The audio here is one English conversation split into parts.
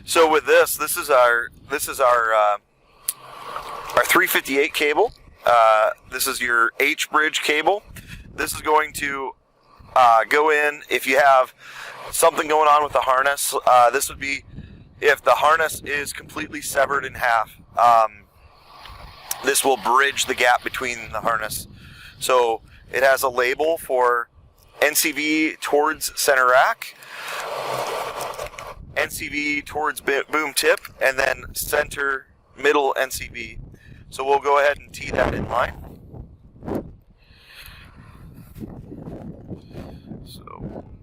So with this is our 358 cable. This is your H bridge cable. This is going to go in if you have something going on with the harness. This would be if the harness is completely severed in half. This will bridge the gap between the harness. So it has a label for NCV towards center rack, NCV towards boom tip, and then center middle NCV. So we'll go ahead and tee that in line. So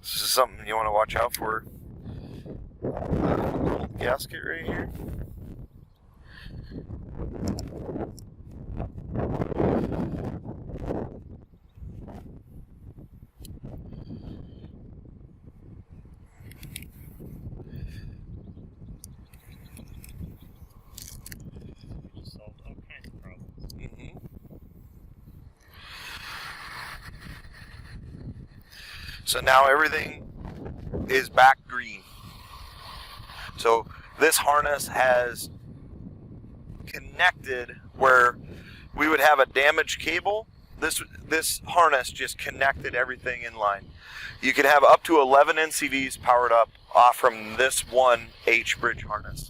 this is something you want to watch out for. Little gasket right here. Solved all kinds of problems. Mm-hmm. So now everything is back green. So this harness has connected where we would have a damaged cable. This harness just connected everything in line. You could have up to 11 NCVs powered up off from this one H bridge harness.